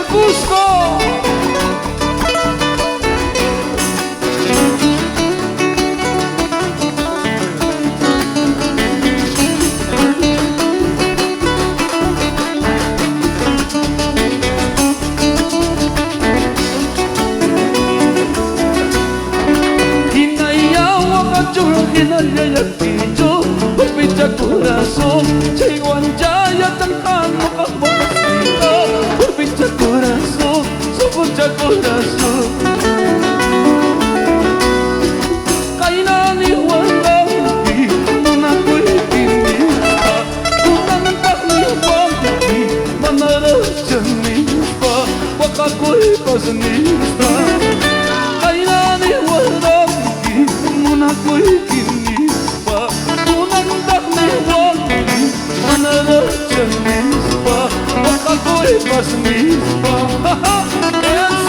el Cusco. Picha corazón, chiguanchaya tantano camboncita. Picha corazón, sopucha corazón. Kainani wandami, muna kuikinita. Kunantani wandami, manara chanista. Wakakui pasnista. Kainani wandami, muna kuikinita.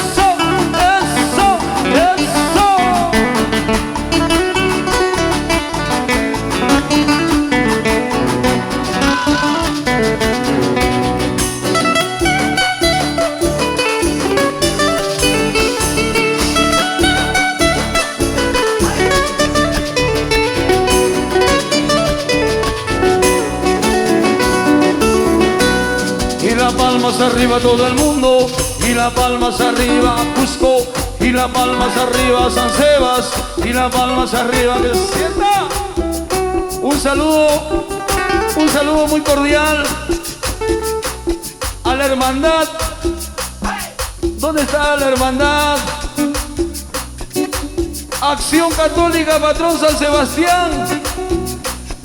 Eso, eso, eso. Palmas arriba todo el mundo, y las palmas arriba Cusco, y las palmas arriba San Sebas, y las palmas arriba que se sienta. Un saludo muy cordial a la hermandad. ¿Dónde está la hermandad? Acción Católica Patrón San Sebastián.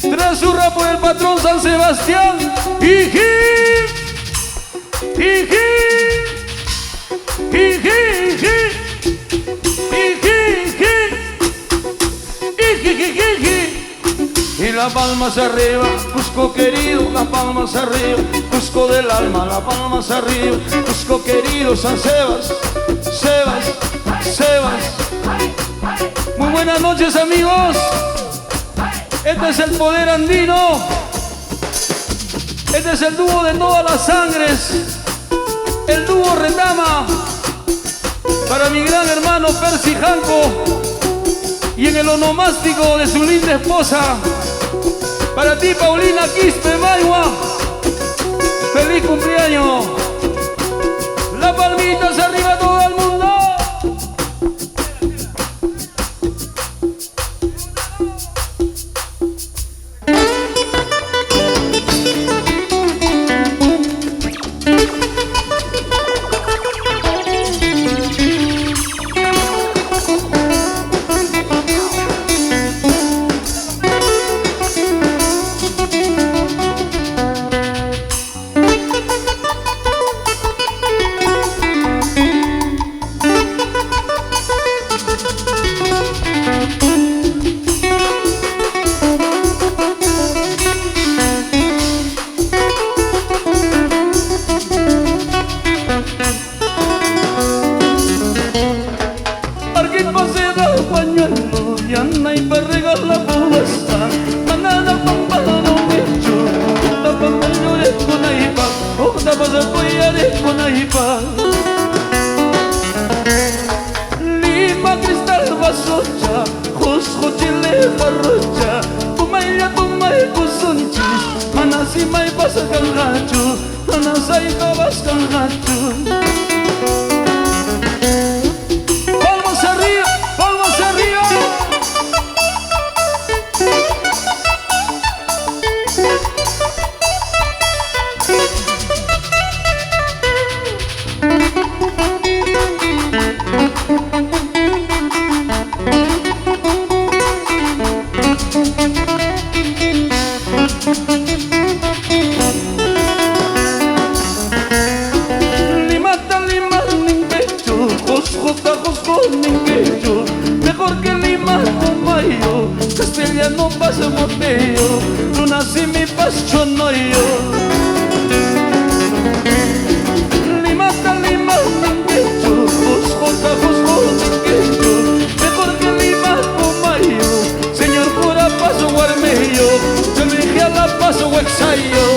Tres hurra por el patrón San Sebastián. Y las palmas arriba, Cusco querido, las palmas arriba, Cusco del alma, las palmas arriba, Cusco querido, San Sebas, Sebas. Muy buenas noches, amigos. Este es el poder andino. Este es el dúo de todas las sangres, el dúo Retama, para mi gran hermano Percy Janco, y en el onomástico de su linda esposa, para ti Paulina Quispe Maigua, feliz cumpleaños. Las palmitas arriba todo el mundo. Lima cristal basocha, Cusco chile barrocha, tumaya tumay kusunchis, manasi may basa kangachu, manasay kabas kangachu. Palmas arriba, palmas arriba. Mejor que Lima, Pumayo, Castilla no pasa motello, Luna si mi pacho no yo. Lima, Ninguecho, Cusco, Ninguecho, mejor que Lima, Pumayo, señor cura paso guarmello, se me dije a la paso huexayo.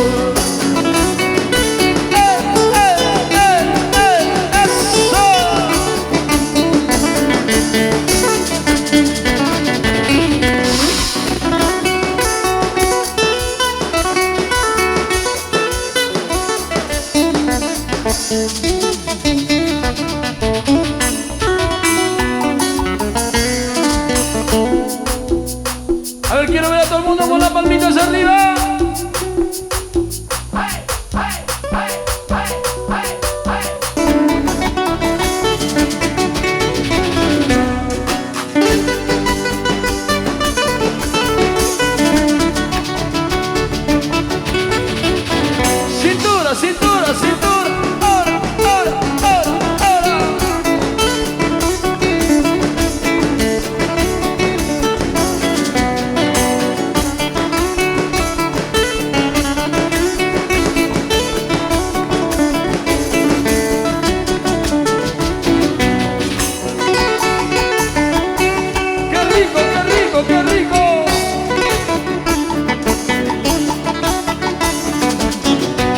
A ver, quiero ver a todo el mundo con las palmitas arriba. Cintura, cintura, cintura. Ahora, ahora, ahora, ahora. ¡Qué rico, qué rico, qué rico!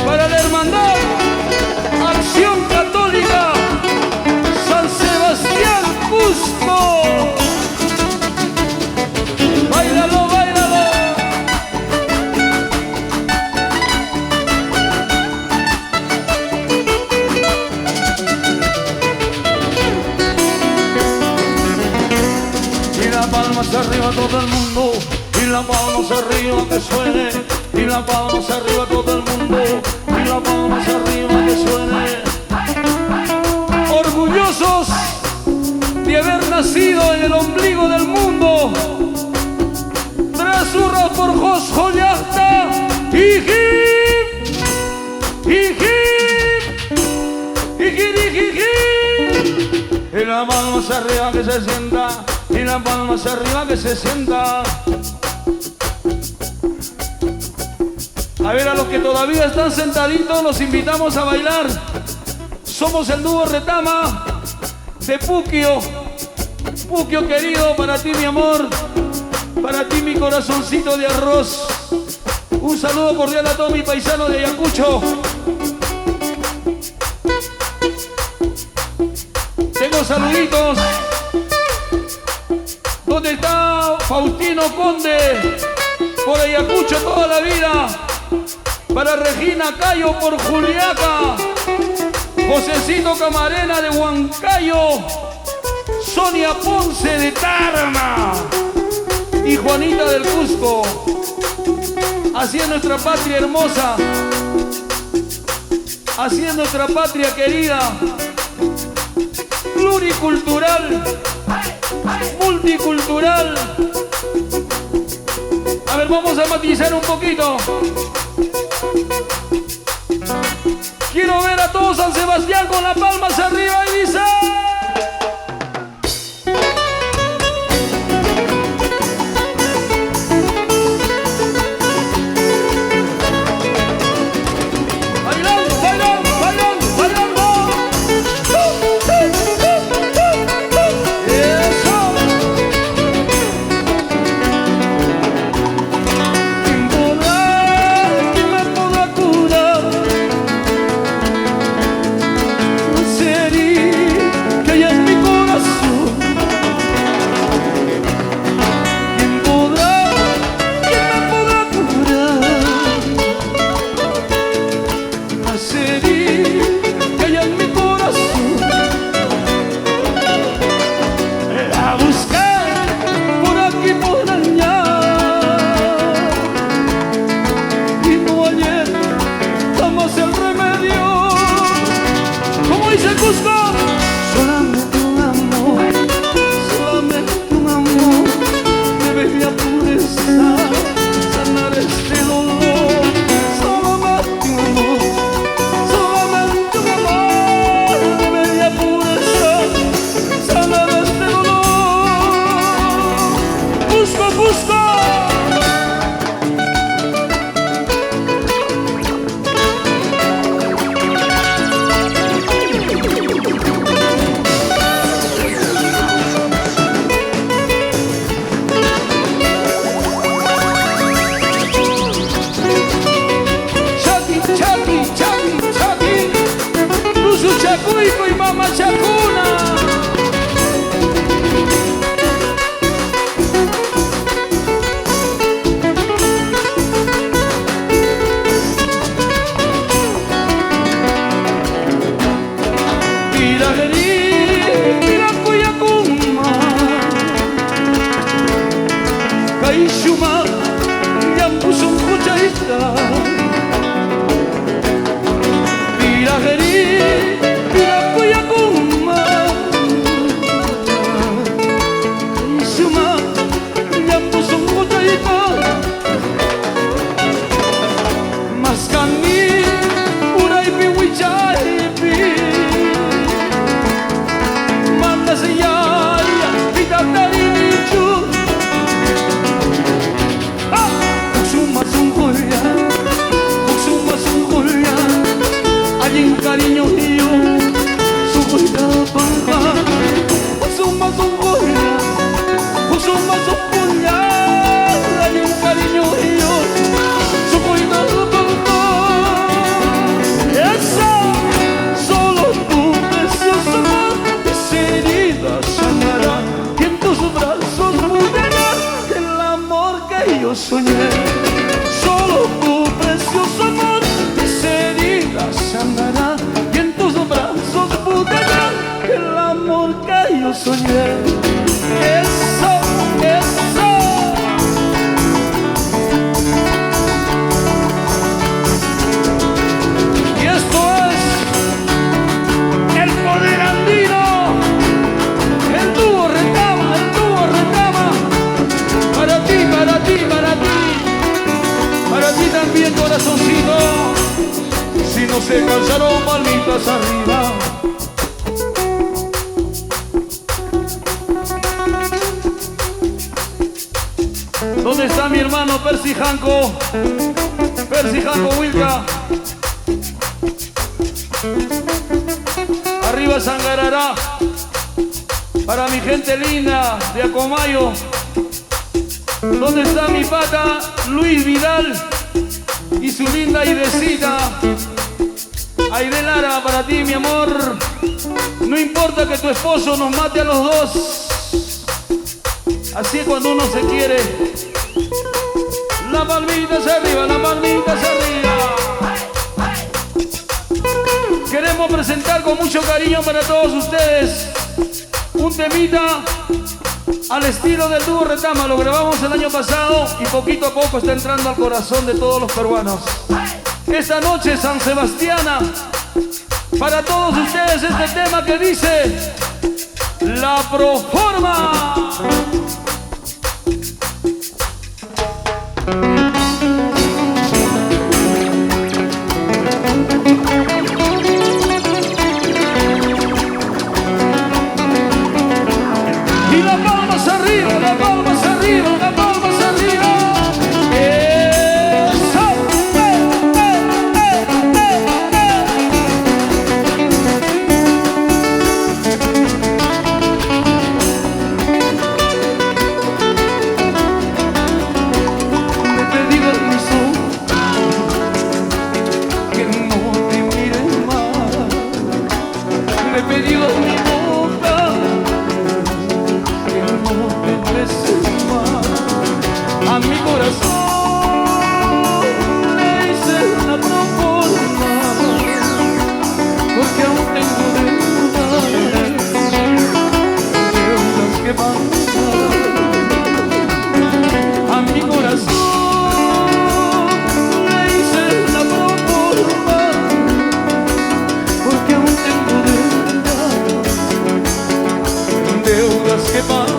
Para la hermandad Acción Católica San Sebastián Cusco. Báilalo, báilalo. Y la palma hacia arriba todo el mundo, y la palma hacia arriba que suene, y la palma hacia arriba todo el mundo, y la palma hacia arriba que suene. Orgullosos de haber nacido en el ombligo del mundo, tras urra por Jos Joyasta, hijip, hijip, hijip, hijip. Y la palma hacia arriba que se sienta, y la palma hacia arriba que se sienta. A ver, a los que todavía están sentaditos los invitamos a bailar. Somos el dúo Retama de Puquio. Puquio querido, para ti mi amor, para ti mi corazoncito de arroz. Un saludo cordial a todos mis paisanos de Ayacucho. Tengo saluditos. ¿Dónde está Faustino Conde? Por Ayacucho toda la vida. Para Regina Cayo por Juliaca. Josecito Camarena de Huancayo. Sonia Ponce de Tarma. Y Juanita del Cusco. Así es nuestra patria hermosa. Así es nuestra patria querida. Pluricultural. Multicultural. A ver, vamos a matizar un poquito. Quiero ver a todo San Sebastián con las palmas arriba y dice... Bailando, bailando, bailando, bailando. Eso. ¿Quién me podrá curar? Que hay en mi corazón. ¿Quién me podrá curar? Las heridas que hay en mi corazón. La busqué por aquí por allá y no hallé jamás el remedio. Como dice Cusco. Solamente un amor debe de pureza sanar este dolor. Solamente un amor debe de pureza sanar este dolor. Cusco, Cusco. Chacuico y Mama Chacuna. Kaishuma Yampusun Kuchaita Pirageri Pirapuyakuma Kaishuma Yampusun Kuchaita Maskani Uraipi Wichaipi Mandasiyaya Pitatari Nichu hay un cariño mío, su cuida papá, Kusuma Sungoya, Kusuma Sungoya, hay un cariño mío, su cuida papá. Esa, solo tu precioso amor, esa herida sanará, y en tus brazos mudará el amor que yo soñé. Solo tu precioso amor, esa herida sanará, y en tus brazos pudará el amor que yo soñé. Eso, eso. Y esto es el poder andino, el dúo Retama, para ti, para ti, para ti. Para ti también, corazoncito, si no se cansaron, palmitas arriba. ¿Dónde está mi hermano Percy Janko? Percy Janko Wilka. Arriba Sangarará. Para mi gente linda de Acomayo. ¿Dónde está mi pata Luis Vidal y su linda Aidecita? Aide Lara, para ti, mi amor. No importa que tu esposo nos mate a los dos. Así es cuando uno se quiere. La palmita hacia arriba, la palmita hacia arriba. Queremos presentar con mucho cariño para todos ustedes un temita al estilo del dúo Retama. Lo grabamos el año pasado y poquito a poco está entrando al corazón de todos los peruanos. Esta noche San Sebastiana, para todos ustedes este tema que dice La Proforma. Y la palmas arriba, la palmas arriba, la palmas arriba. Eso. Me pedí permiso que no te mires más. Me pedí mi boca a mi corazón le hice una proforma, porque aún tengo deudas que pagar. A mi corazón le hice una proforma, porque aún tengo deudas que pagar.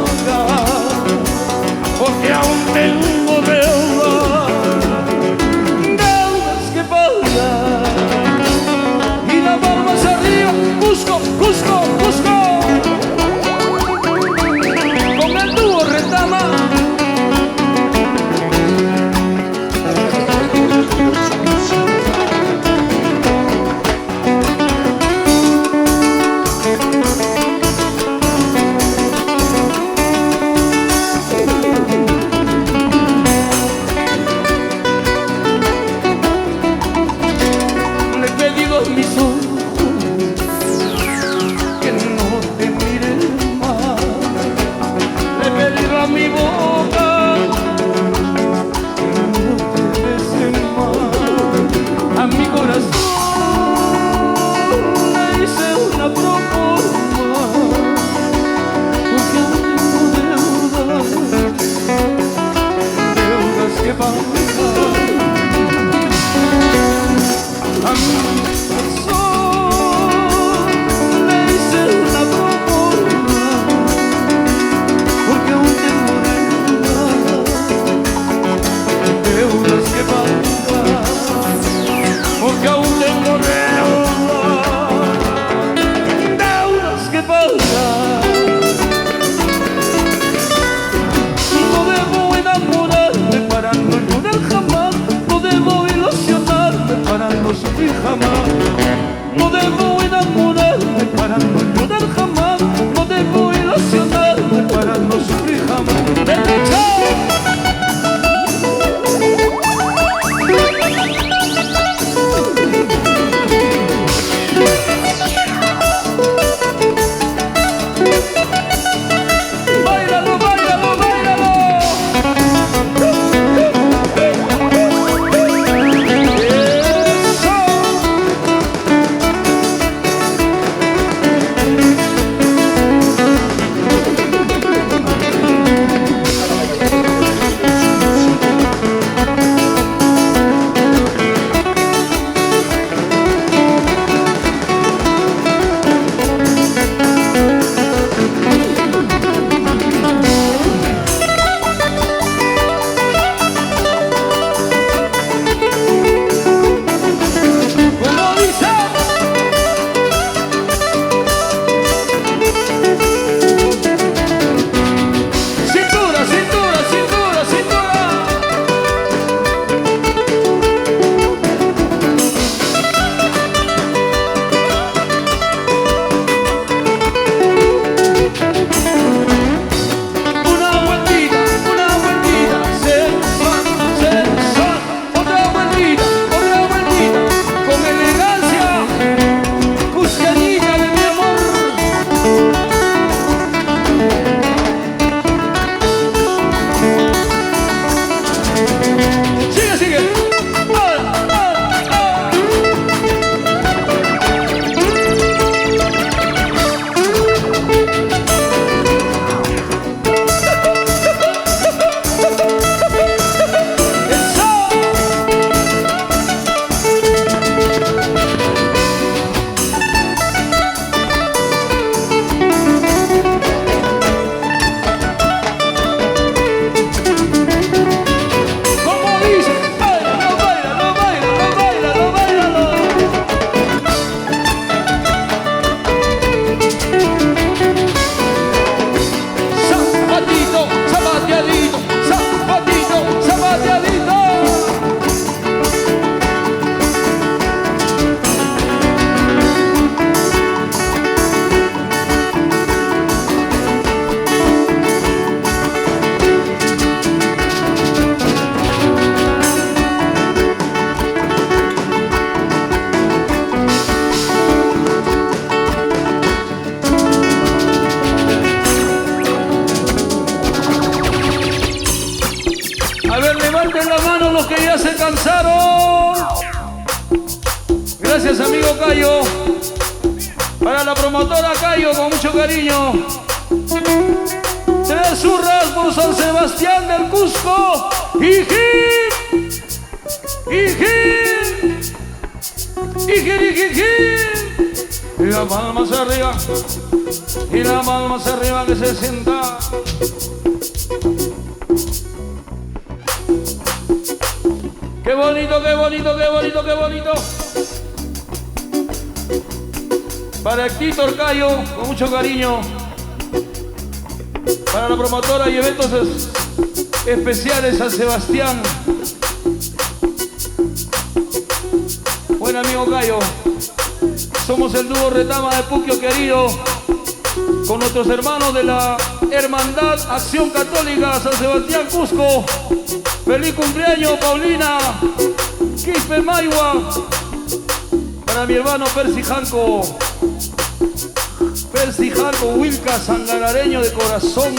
Porque aún tengo deudas que pagar. Y las palmas arriba. alcanzaron. Gracias, amigo Cayo. Para la promotora Cayo, con mucho cariño. 3 hurras por San Sebastián del Cusco. ¡Ijin! ¡Ijin! ¡Ijin! Y la palma hacia arriba. Y la palma hacia arriba, que se sienta. ¡Qué bonito, qué bonito, qué bonito, qué bonito! Para Héctor Cayo, con mucho cariño. Para la promotora y eventos especiales San Sebastián. Buen amigo Cayo. Somos el dúo Retama de Puquio querido. Con nuestros hermanos de la Hermandad Acción Católica San Sebastián Cusco. Feliz cumpleaños, Paulina Quispe Mayua. Para mi hermano Percy Janco. Percy Janco Wilca, sangarareño de corazón.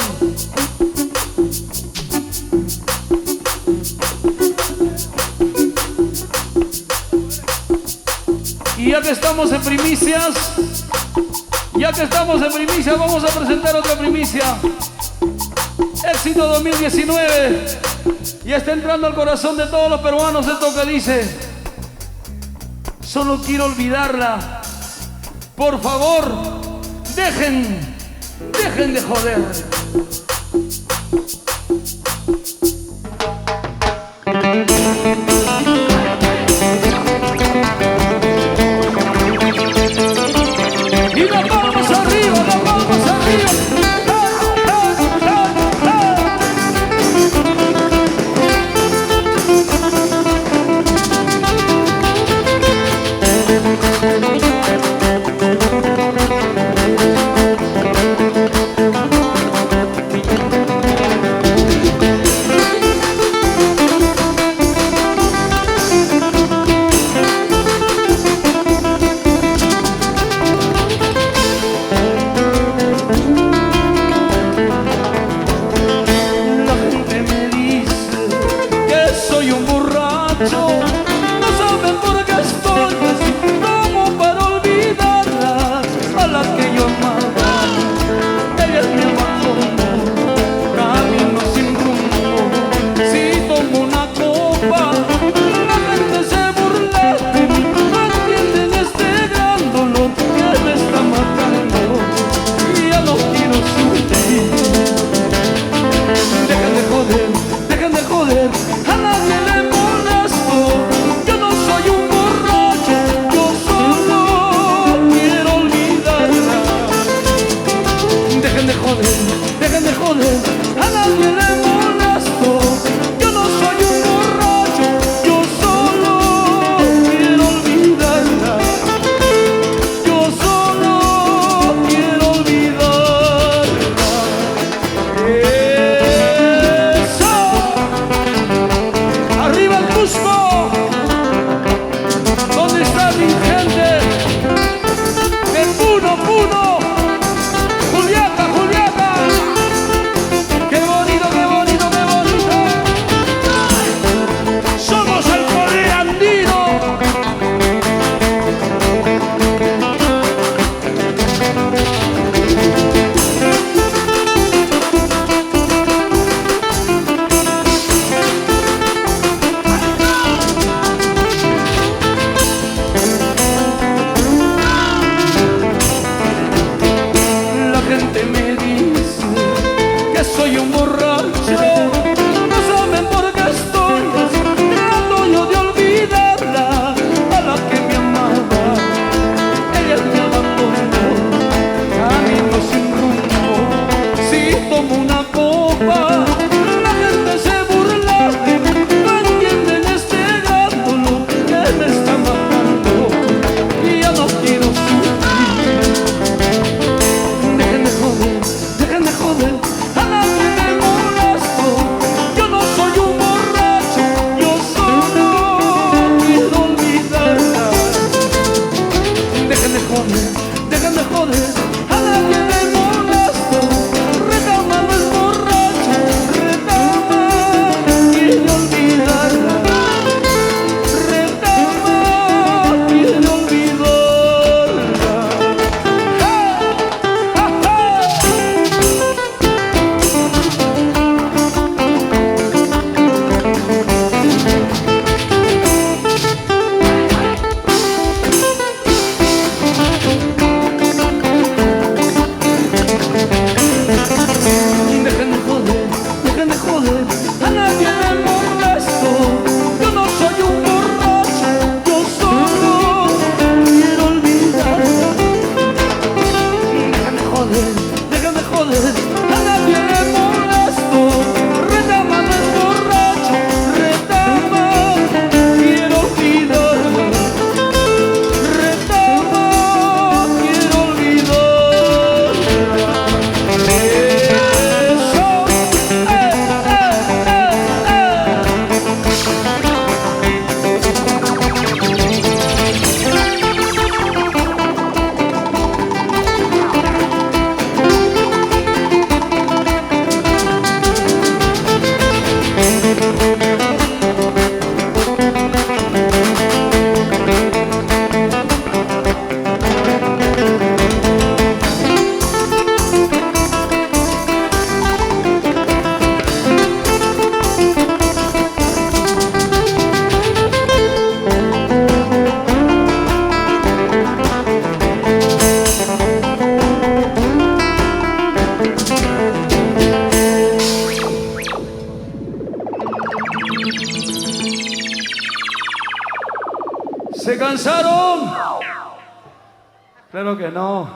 Y ya que estamos en primicias, vamos a presentar otra primicia. Éxito 2019. Ya está entrando al corazón de todos los peruanos esto que dice: solo quiero olvidarla. Por favor, dejen de joder. Y las palmas arriba, las palmas arriba. cansaron? Claro que no.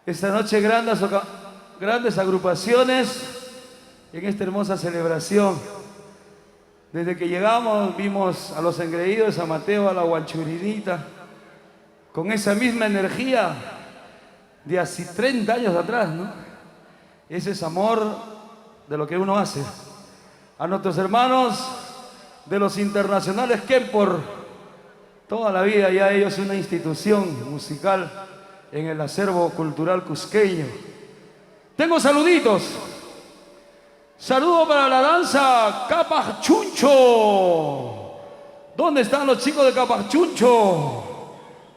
Esta noche grandes agrupaciones en esta hermosa celebración. Desde que llegamos vimos a los engreídos, a Mateo, a la Huanchurinita, con esa misma energía de hace 30 años atrás, ¿no? Ese es amor de lo que uno hace. A nuestros hermanos de los internacionales Kempor, toda la vida ya ellos una institución musical en el acervo cultural cusqueño. Tengo saluditos. Saludo para la danza Capachuncho. ¿Dónde están los chicos de Capachuncho?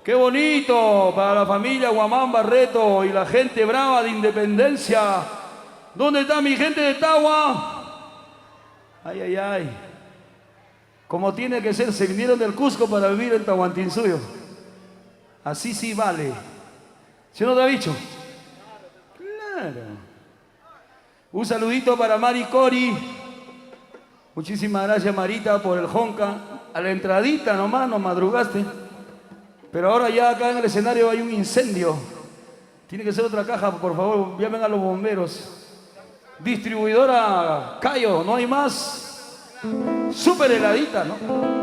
Qué bonito, para la familia Guamán Barreto y la gente brava de Independencia. ¿Dónde está mi gente de Tagua? Ay, ay, ay. Como tiene que ser, se vinieron del Cusco para vivir en Tahuantinsuyo. Así sí vale. ¿Sí no te ha dicho? Claro. Un saludito para Mari Cori. Muchísimas gracias, Marita, por el jonca. A la entradita nomás nos madrugaste. Pero ahora ya acá en el escenario hay un incendio. Tiene que ser otra caja, por favor, llamen a los bomberos. Distribuidora Cayo, no hay más. Súper heladita, ¿no?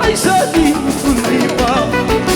Ay, Sadi, una iba.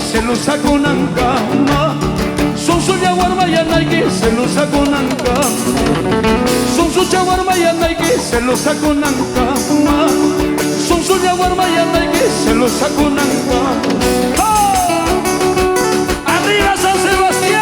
se lo saco nancama. Son su yaguarma y que se lo saco nancama. Son su yaguarma y que se lo saco nancama. Son su yaguarma y que se lo saco nancama. ¡Oh! ¡Arriba San Sebastián!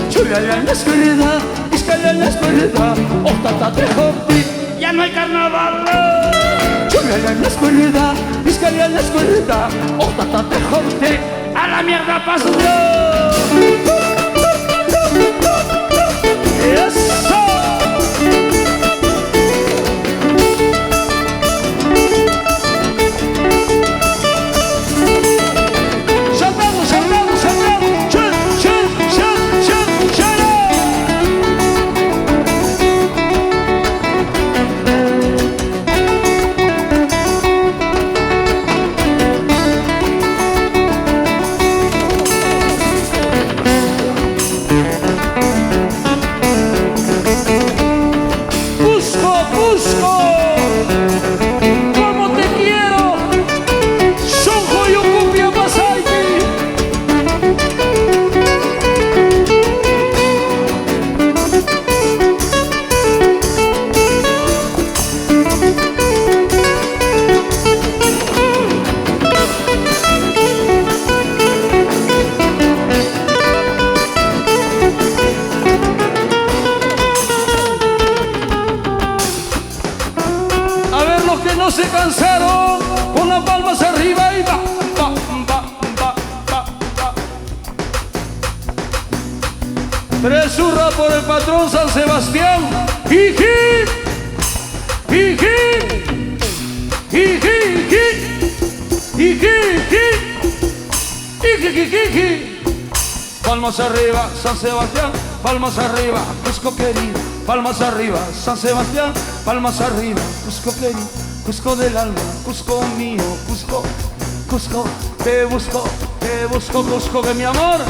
Chulala escuela, escalala escuela, otata te hopi, ya no hay carnaval. Chulala escuela, escalala escuela, otata te hopi, a la mierda paso yo. Eso. Saltamos, saltamos, saltamos, chul, chul, chul, chul, chul. Cusco, ¿cómo te quiero? Sonjo y Ocupia Masaiki. A ver los que no se cansaron, con las palmas arriba y va, va, va, va, va, va. Tresura por el patrón San Sebastián. Jiji, jiji, jiji, jiji, jiji, jiji. Palmas arriba, San Sebastián, palmas arriba, Cusco querido, palmas arriba, San Sebastián, palmas arriba, Cusco querido, Cusco del alma, Cusco mío, Cusco, Cusco, te busco, Cusco de mi amor.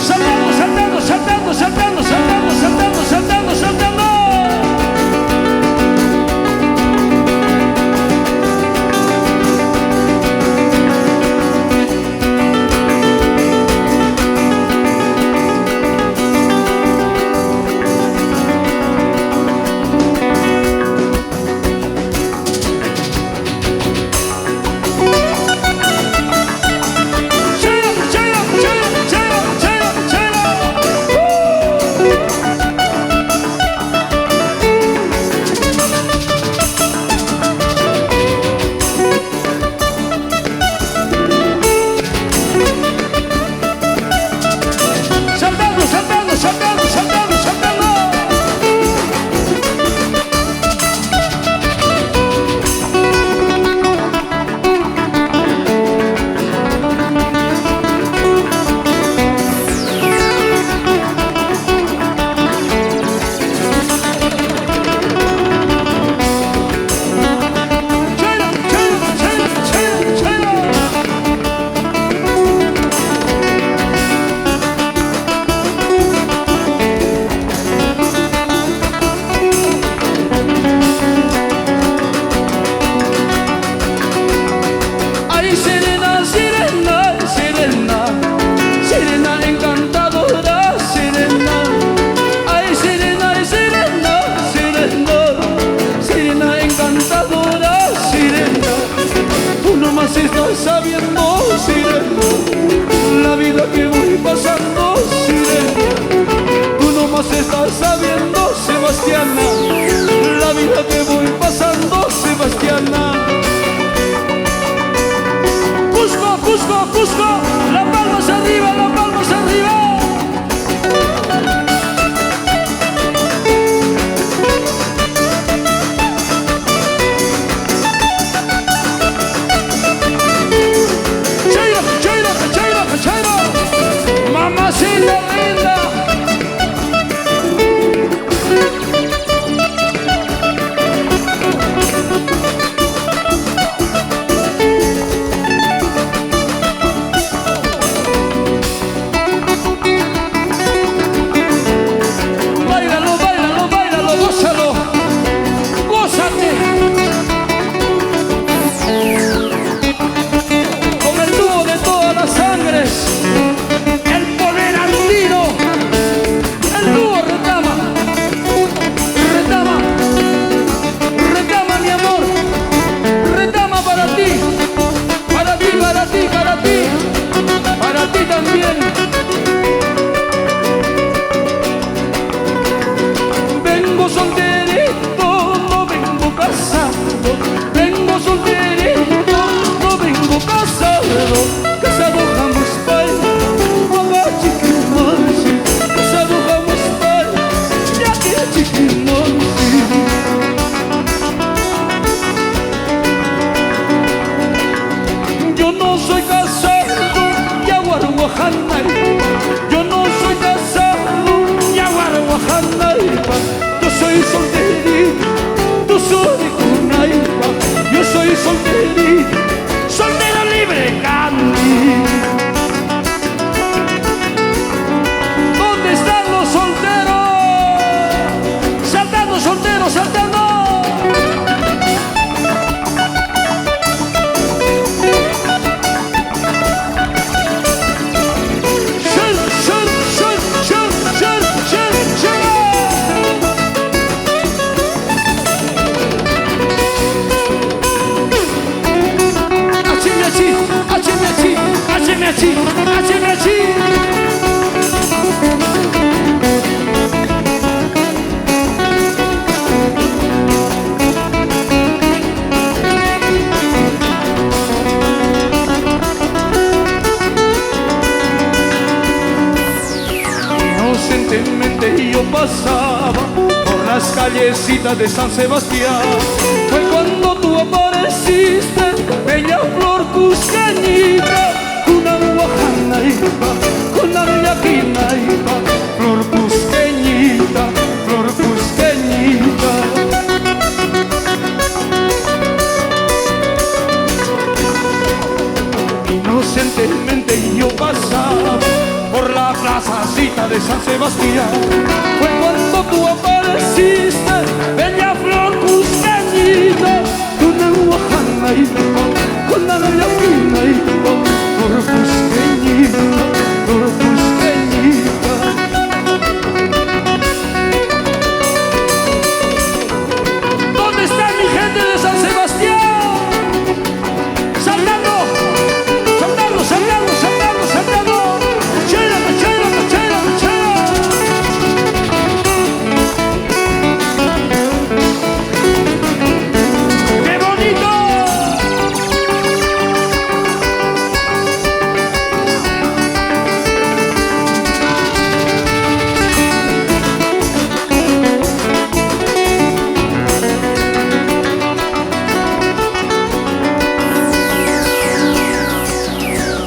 Saltando, saltando, saltando, saltando, saltando, saltando, saltando, saltando. Saltando, saltando, saltando, saltando, saltando. Chelo, chelo, chelo, chelo, chelo. Ay, sirena, sirena, sirena, sirena encantadora, sirena. Ay, sirena, sirena, sirena, sirena encantadora, sirena. Tú nomás estás sabiendo, sirena, la vida que voy pasando, sirena. Tú nomás estás sabiendo, Sebastiana, la vida que voy pasando, Sebastiana. Cusco, Cusco, Cusco, las palmas arriba, las palmas arriba. cachaira, cachaira, cachaira, cachaira. Mamacita linda. Báilalo, báilalo, báilalo, gózalo. Gózate. Con el dúo de todas las sangres, el poder andino, el dúo Retama, Retama, Retama mi amor, Retama para ti, para ti, para ti, para ti, para ti también. Vengo solterito, no vengo casado, vengo solterito, no vengo casado, casado jamás pai, mamá chiquimosi, casado jamás pai, ya que chiquimosi. Yo no soy casado, ya guarguajanay, yo no soy casado, ya guarguajanay, yo soy solterito, tú soy cunaipa, yo soy solterito, soltero libre, Candy. ¿Dónde están los solteros? Saltando, solteros, saltando. Shun, shun, shun, shun, shun, shun, shun. Haceme así, haceme así, haceme así, haceme así. Inocentemente yo pasaba por las callecitas de San Sebastián. Fue cuando tú apareciste, bella flor cuscañita, una guajanaíba, una bellaquinaíba, flor cusqueñita, flor cusqueñita. Inocentemente yo pasaba por la placacita de San Sebastián. Fue cuando tú apareciste, bella flor cuscañita, una guajanaíba, una bellaquinaíba, flor cusqueñita, flor cusqueñita. ¿Dónde está mi gente de San Sebastián? Saltando, saltando, saltando, saltando, saltando. Cachera, cachera, cachera, cachera. ¡Qué bonito!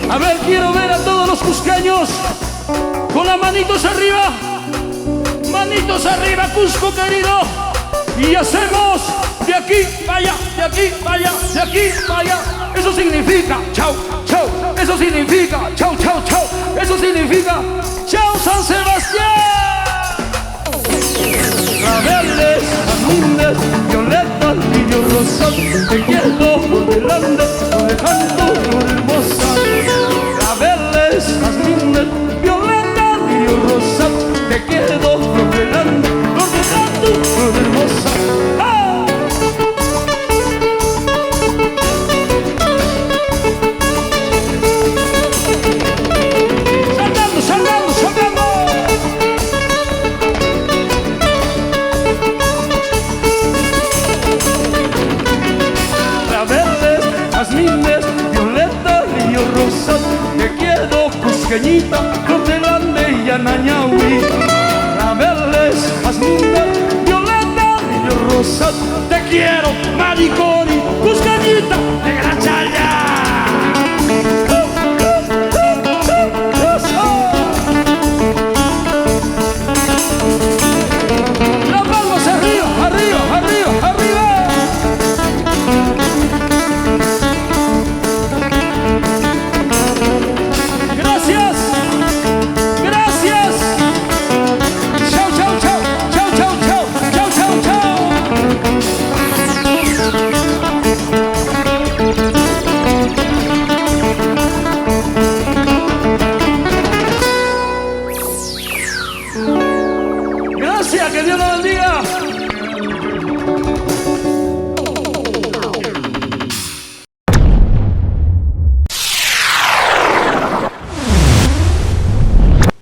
A ver, quiero ver a todos los cusqueños con las manitos arriba. Manitos arriba, Cusco querido. Y hacemos de aquí para allá, de aquí para allá, de aquí para allá. Eso significa chau, chau. Eso significa chau, chau, chau. Eso significa chau, San Sebastián. Claveles, jazmines, violetas, lirio rosas, te quiero por delante, por dejando por hermosa. Claveles, jazmines, violetas, lirio rosas, te quiero por delante, por dejando por hermosa. ¡Ah! Saltando, saltando, saltando. Claveles, jazmines, violeta, río rosa, te quiero cusqueñita, Grande y Anañahui. Claveles, jazmines, violeta, río rosa, te quiero, Maricori, cusqueñita, de Grachaya. gracias, que Dios lo bendiga.